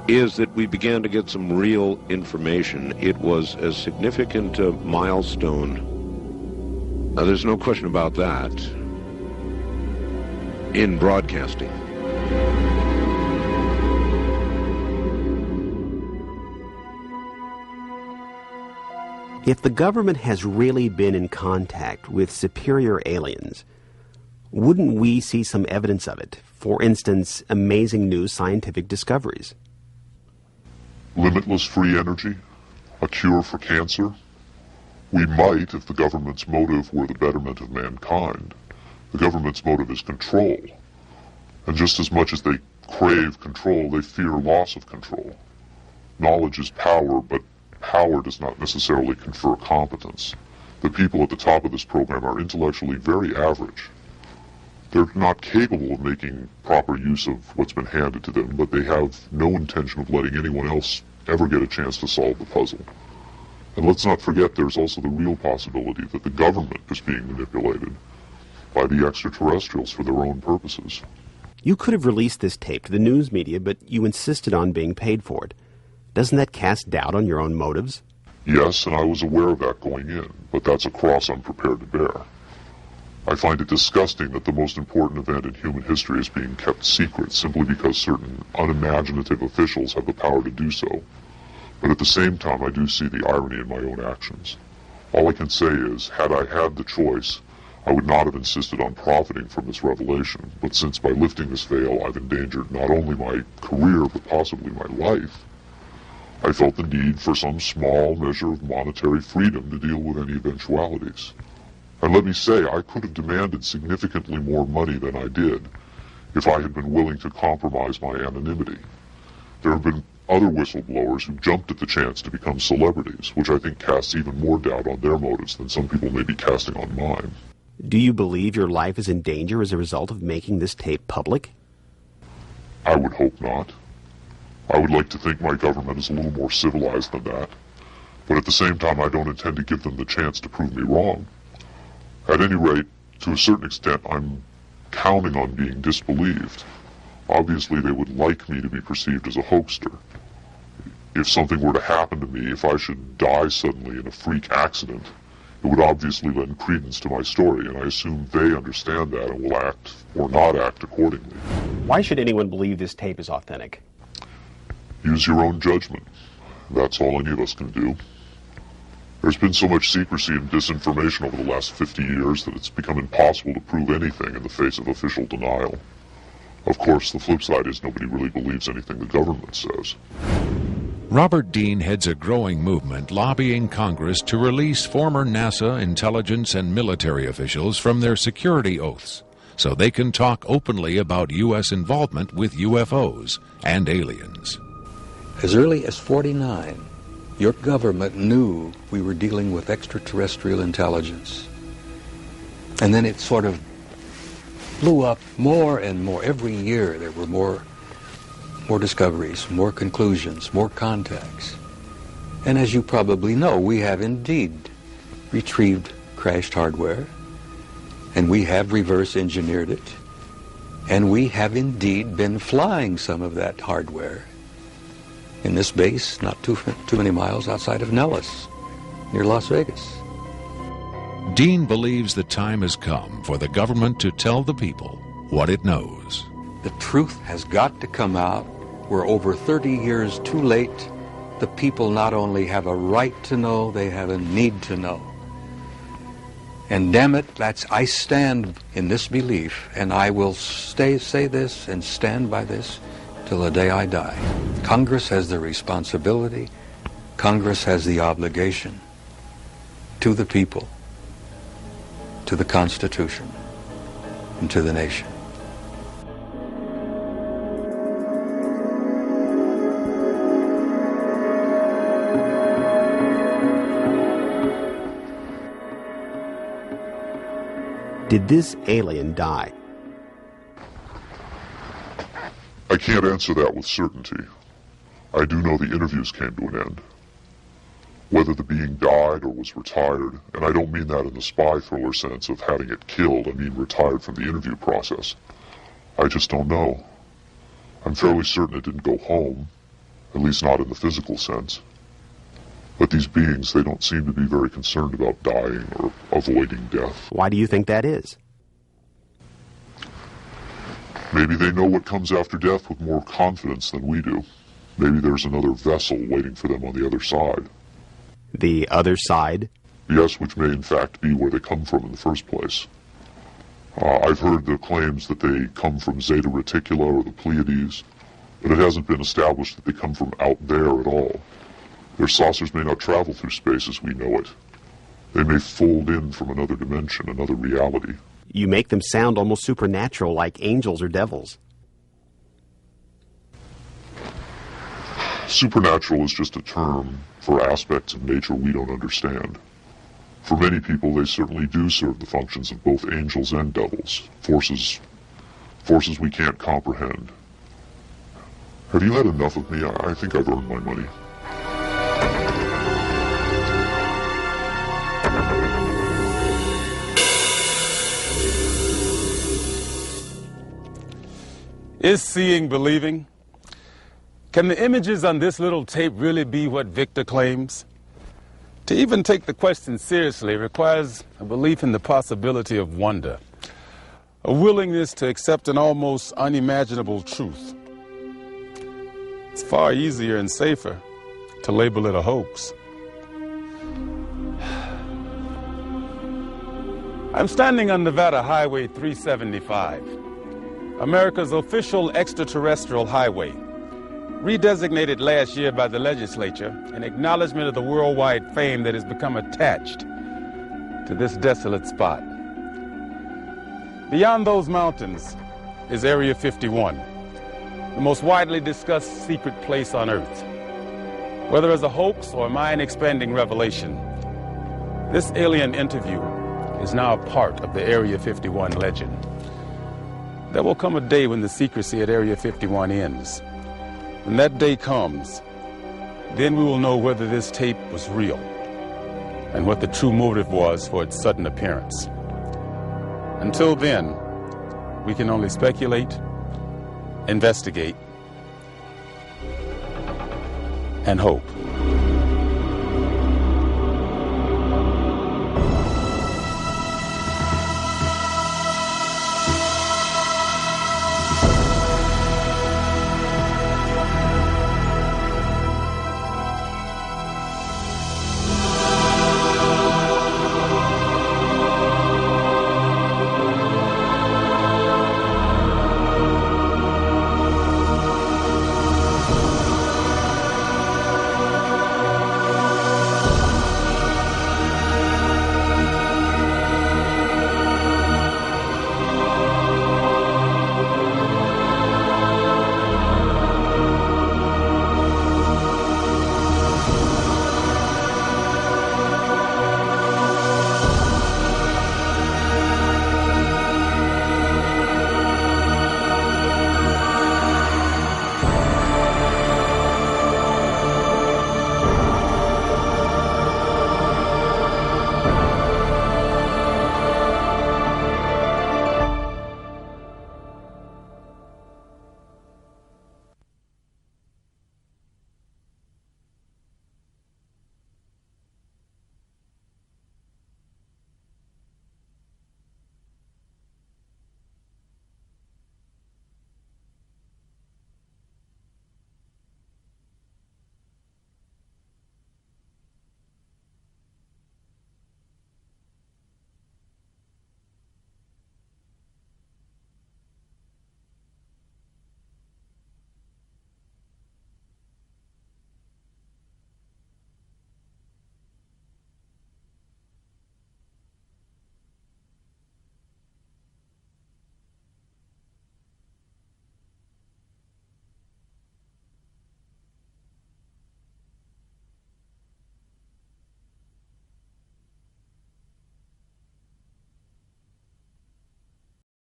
T: is that we began to get some real information. It was a significant milestone. Now, there's no question about that in broadcasting.
M: If the government has really been in contact with superior aliens, wouldn't we see some evidence of it? For instance, amazing new scientific discoveries.
C: Limitless free energy? A cure for cancer? We might, if the government's motive were the betterment of mankind. The government's motive is control. And just as much as they crave control, they fear loss of control. Knowledge is power, but power does not necessarily confer competence. The people at the top of this program are intellectually very average. They're not capable of making proper use of what's been handed to them, but they have no intention of letting anyone else ever get a chance to solve the puzzle. And let's not forget there's also the real possibility that the government is being manipulated by the extraterrestrials for their own purposes.
M: You could have released this tape to the news media, but you insisted on being paid for it. Doesn't that cast doubt on your own motives?
C: Yes, and I was aware of that going in, but that's a cross I'm prepared to bear. I find it disgusting that the most important event in human history is being kept secret simply because certain unimaginative officials have the power to do so. But at the same time, I do see the irony in my own actions. All I can say is, had I had the choice, I would not have insisted on profiting from this revelation. But since by lifting this veil I've endangered not only my career, but possibly my life, I felt the need for some small measure of monetary freedom to deal with any eventualities. And let me say, I could have demanded significantly more money than I did if I had been willing to compromise my anonymity. There have been other whistleblowers who jumped at the chance to become celebrities, which I think casts even more doubt on their motives than some people may be casting on mine.
M: Do you believe your life is in danger as a result of making this tape public?
C: I would hope not. I would like to think my government is a little more civilized than that. But at the same time, I don't intend to give them the chance to prove me wrong. At any rate, to a certain extent, I'm counting on being disbelieved. Obviously, they would like me to be perceived as a hoaxer. If something were to happen to me, if I should die suddenly in a freak accident, it would obviously lend credence to my story, and I assume they understand that and will act or not act accordingly.
M: Why should anyone believe this tape is authentic?
C: Use your own judgment. That's all any of us can do. There's been so much secrecy and disinformation over the last 50 years that it's become impossible to prove anything in the face of official denial. Of course, the flip side is nobody really believes anything the government says.
F: Robert Dean heads a growing movement lobbying Congress to release former NASA intelligence and military officials from their security oaths so they can talk openly about U.S. involvement with UFOs and aliens.
D: As early as 49, your government knew we were dealing with extraterrestrial intelligence. And then it sort of blew up more and more. Every year there were more discoveries, more conclusions, more contacts. And as you probably know, we have indeed retrieved crashed hardware, and we have reverse engineered it, and we have indeed been flying some of that hardware in this base not too many miles outside of Nellis, near Las Vegas.
F: Dean believes the time has come for the government to tell the people what it knows.
D: The truth has got to come out. We're over 30 years too late. The people not only have a right to know, they have a need to know. And damn it, I stand in this belief, and I will say this and stand by this till the day I die. Congress has the responsibility, Congress has the obligation to the people, to the Constitution, and to the nation.
M: Did this alien die?
C: I can't answer that with certainty. I do know the interviews came to an end. Whether the being died or was retired, and I don't mean that in the spy thriller sense of having it killed, I mean retired from the interview process. I just don't know. I'm fairly certain it didn't go home, at least not in the physical sense. But these beings, they don't seem to be very concerned about dying or avoiding death.
M: Why do you think that is?
C: Maybe they know what comes after death with more confidence than we do. Maybe there's another vessel waiting for them on the other side.
M: The other side?
C: Yes, which may in fact be where they come from in the first place. I've heard the claims that they come from Zeta Reticula or the Pleiades, but it hasn't been established that they come from out there at all. Their saucers may not travel through space as we know it. They may fold in from another dimension, another reality.
M: You make them sound almost supernatural, like angels or devils.
C: Supernatural is just a term for aspects of nature we don't understand. For many people, they certainly do serve the functions of both angels and devils, forces we can't comprehend. Have you had enough of me? I think I've earned my money.
E: Is seeing believing? Can the images on this little tape really be what Victor claims? To even take the question seriously requires a belief in the possibility of wonder, a willingness to accept an almost unimaginable truth. It's far easier and safer to label it a hoax. I'm standing on Nevada Highway 375, America's official extraterrestrial highway, redesignated last year by the legislature in acknowledgement of the worldwide fame that has become attached to this desolate spot. Beyond those mountains is Area 51, the most widely discussed secret place on Earth. Whether as a hoax or mind-expanding revelation, this alien interview is now a part of the Area 51 legend. There will come a day when the secrecy at Area 51 ends. When that day comes, then we will know whether this tape was real and what the true motive was for its sudden appearance. Until then, we can only speculate, investigate, and hope.